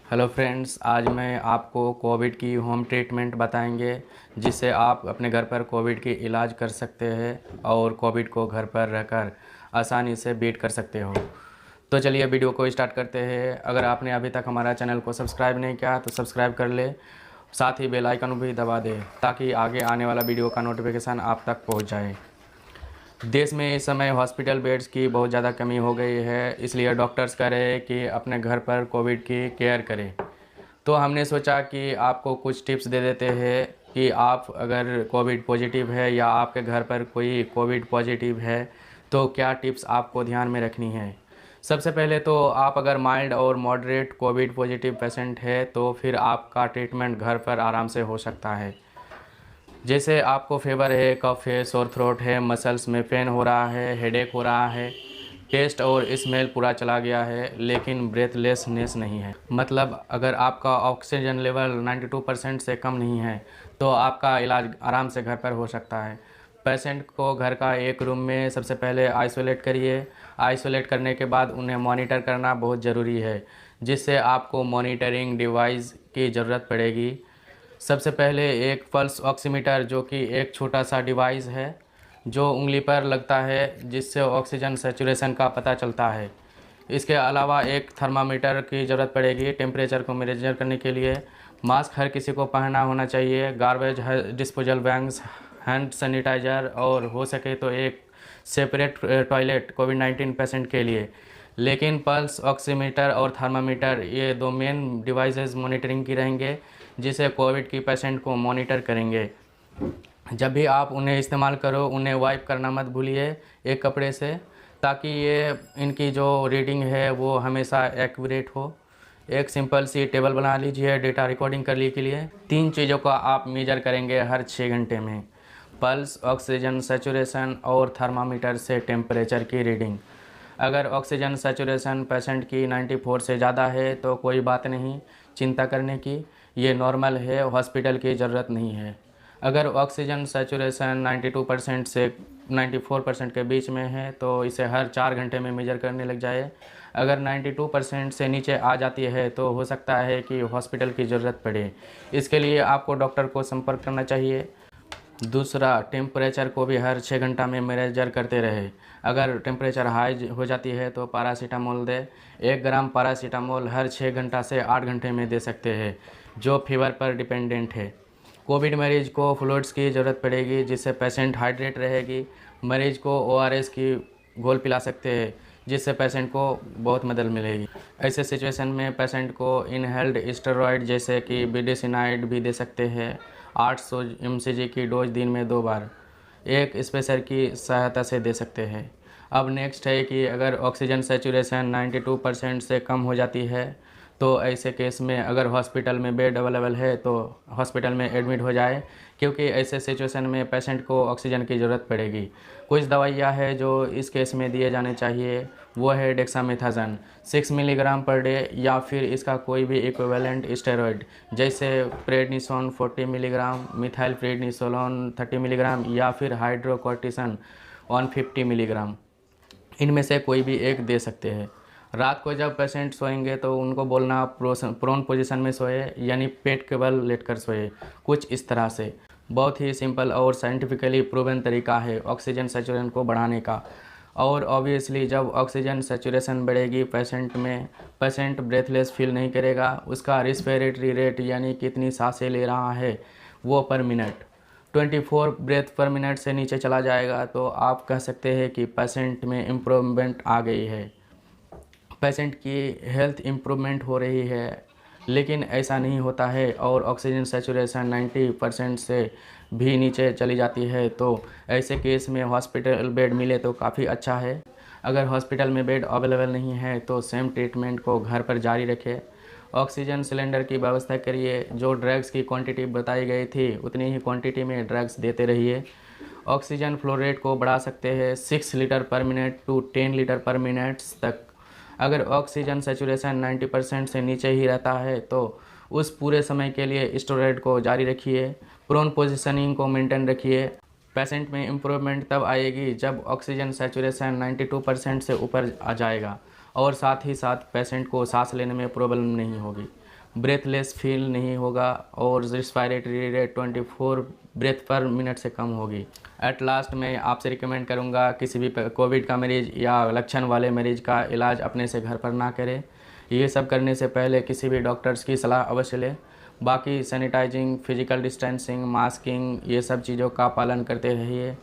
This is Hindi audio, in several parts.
हेलो फ्रेंड्स, आज मैं आपको कोविड की होम ट्रीटमेंट बताएंगे जिससे आप अपने घर पर कोविड की इलाज कर सकते हैं और कोविड को घर पर रहकर आसानी से बीट कर सकते हो। तो चलिए वीडियो को स्टार्ट करते हैं। अगर आपने अभी तक हमारा चैनल को सब्सक्राइब नहीं किया तो सब्सक्राइब कर ले, साथ ही बेल आइकन भी दबा दें ताकि आगे आने वाला वीडियो का नोटिफिकेशन आप तक पहुँच जाए। देश में इस समय हॉस्पिटल बेड्स की बहुत ज़्यादा कमी हो गई है, इसलिए डॉक्टर्स कह रहे हैं कि अपने घर पर कोविड की केयर करें। तो हमने सोचा कि आपको कुछ टिप्स दे देते हैं कि आप अगर कोविड पॉजिटिव है या आपके घर पर कोई कोविड पॉजिटिव है तो क्या टिप्स आपको ध्यान में रखनी है। सबसे पहले तो आप अगर माइल्ड और मॉडरेट कोविड पॉजिटिव पेशेंट है तो फिर आपका ट्रीटमेंट घर पर आराम से हो सकता है। जैसे आपको फीवर है, कफ है, सोर थ्रोट है, मसल्स में पेन हो रहा है, हेडेक हो रहा है, टेस्ट और स्मेल पूरा चला गया है लेकिन ब्रेथलेसनेस नहीं है, मतलब अगर आपका ऑक्सीजन लेवल 92% से कम नहीं है तो आपका इलाज आराम से घर पर हो सकता है। पेशेंट को घर का एक रूम में सबसे पहले आइसोलेट करिए। आइसोलेट करने के बाद उन्हें मॉनिटर करना बहुत ज़रूरी है, जिससे आपको मॉनिटरिंग डिवाइस की ज़रूरत पड़ेगी। सबसे पहले एक पल्स ऑक्सीमीटर, जो कि एक छोटा सा डिवाइस है जो उंगली पर लगता है, जिससे ऑक्सीजन सैचुरेशन का पता चलता है। इसके अलावा एक थर्मामीटर की ज़रूरत पड़ेगी टेम्परेचर को मेजर करने के लिए। मास्क हर किसी को पहनना होना चाहिए। Garbage disposal bags, hand sanitiser और हो सके तो एक सेपरेट टॉयलेट कोविड-19 पेशेंट के लिए। लेकिन पल्स ऑक्सीमीटर और थर्मामीटर ये दो मेन डिवाइसेस मॉनिटरिंग की रहेंगे, जिसे कोविड की पेशेंट को मॉनिटर करेंगे। जब भी आप उन्हें इस्तेमाल करो उन्हें वाइप करना मत भूलिए एक कपड़े से, ताकि ये इनकी जो रीडिंग है वो हमेशा एक्यूरेट हो। एक सिंपल सी टेबल बना लीजिए डेटा रिकॉर्डिंग करने के लिए। 3 चीज़ों का आप मेजर करेंगे हर 6 घंटे में: पल्स, ऑक्सीजन सैचुरेशन और थर्मामीटर से टेम्परेचर की रीडिंग। अगर ऑक्सीजन सैचुरेशन पेशेंट की 94 से ज़्यादा है तो कोई बात नहीं चिंता करने की, ये नॉर्मल है, हॉस्पिटल की ज़रूरत नहीं है। अगर ऑक्सीजन सैचुरेशन 92% से 94% के बीच में है तो इसे हर 4 घंटे में मेजर करने लग जाए। अगर 92% से नीचे आ जाती है तो हो सकता है कि हॉस्पिटल की ज़रूरत पड़े। इसके लिए आपको डॉक्टर को संपर्क करना चाहिए। दूसरा, टेम्परेचर को भी हर 6 घंटा में मेजर करते रहे। अगर टेम्परेचर हाई हो जाती है तो पैरासीटामोल दें। 1 ग्राम पैरासीटामोल हर 6 घंटा से 8 घंटे में दे सकते हैं, जो फीवर पर डिपेंडेंट है। कोविड मरीज को फ्लूइड्स की ज़रूरत पड़ेगी, जिससे पेशेंट हाइड्रेट रहेगी। मरीज को ORS की घोल पिला सकते हैं, जिससे पेशेंट को बहुत मदद मिलेगी। ऐसे सिचुएशन में पेशेंट को इनहेल्ड स्टेरॉयड जैसे कि बिडिसिनाइड भी दे सकते हैं। 800 mcg की डोज दिन में 2 बार एक स्पेसर की सहायता से दे सकते हैं। अब नेक्स्ट है कि अगर ऑक्सीजन सैचुरेशन 92% से कम हो जाती है तो ऐसे केस में अगर हॉस्पिटल में बेड अवेलेबल है तो हॉस्पिटल में एडमिट हो जाए, क्योंकि ऐसे सिचुएशन में पेशेंट को ऑक्सीजन की ज़रूरत पड़ेगी। कुछ दवाइयाँ हैं जो इस केस में दिए जाने चाहिए, वो है डेक्सामेथासोन 6 मिलीग्राम पर डे, या फिर इसका कोई भी इक्विवेलेंट स्टेरॉयड जैसे prednisone 40 milligram, methyl prednisolone 30 milligram, या फिर हाइड्रोकोर्टिसोन 150 मिलीग्राम। इनमें से कोई भी एक दे सकते हैं। रात को जब पेशेंट सोएंगे तो उनको बोलना प्रोन पोजीशन में सोए, यानी पेट के बल लेटकर सोए, कुछ इस तरह से। बहुत ही सिंपल और साइंटिफिकली प्रूवन तरीका है ऑक्सीजन सैचुरेशन को बढ़ाने का। और ऑब्वियसली जब ऑक्सीजन सैचुरेशन बढ़ेगी पेशेंट ब्रेथलेस फील नहीं करेगा। उसका रेस्पिरेटरी रेट, यानी कितनी सांसें ले रहा है, वो पर मिनट 24 ब्रेथ पर मिनट से नीचे चला जाएगा तो आप कह सकते हैं कि पेशेंट में इम्प्रूवमेंट आ गई है, पेशेंट की हेल्थ इम्प्रूवमेंट हो रही है। लेकिन ऐसा नहीं होता है और ऑक्सीजन सैचुरेशन 90% से भी नीचे चली जाती है तो ऐसे केस में हॉस्पिटल बेड मिले तो काफ़ी अच्छा है। अगर हॉस्पिटल में बेड अवेलेबल नहीं है तो सेम ट्रीटमेंट को घर पर जारी रखें। ऑक्सीजन सिलेंडर की व्यवस्था करिए। जो ड्रग्स की क्वांटिटी बताई गई थी उतनी ही क्वांटिटी में ड्रग्स देते रहिए। ऑक्सीजन फ्लो रेट को बढ़ा सकते हैं 6 litre per minute to 10 litre per minute तक। अगर ऑक्सीजन सैचुरेशन 90% से नीचे ही रहता है तो उस पूरे समय के लिए स्टेरॉयड को जारी रखिए। प्रोन पोजीशनिंग को मेंटेन रखिए। पेशेंट में इम्प्रूवमेंट तब आएगी जब ऑक्सीजन सैचुरेशन 92% से ऊपर आ जाएगा। और साथ ही साथ पेशेंट को सांस लेने में प्रॉब्लम नहीं होगी, ब्रेथलेस फील नहीं होगा और respiratory rate 24 breath per minute से कम होगी। एट लास्ट मैं आपसे रिकमेंड करूंगा किसी भी कोविड का मरीज़ या लक्षण वाले मरीज़ का इलाज अपने से घर पर ना करें। ये सब करने से पहले किसी भी डॉक्टर्स की सलाह अवश्य लें। बाकी सैनिटाइजिंग, फिजिकल डिस्टेंसिंग, मास्किंग, ये सब चीज़ों का पालन करते रहिए।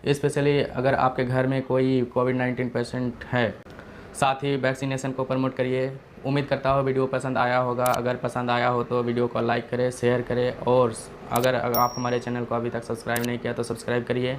स्पेशली अगर आपके घर में कोई कोविड-19 पेशेंट है, साथ ही वैक्सीनेशन को प्रमोट करिए। उम्मीद करता हूँ वीडियो पसंद आया होगा। अगर पसंद आया हो तो वीडियो को लाइक करें, शेयर करें और अगर आप हमारे चैनल को अभी तक सब्सक्राइब नहीं किया तो सब्सक्राइब करिए।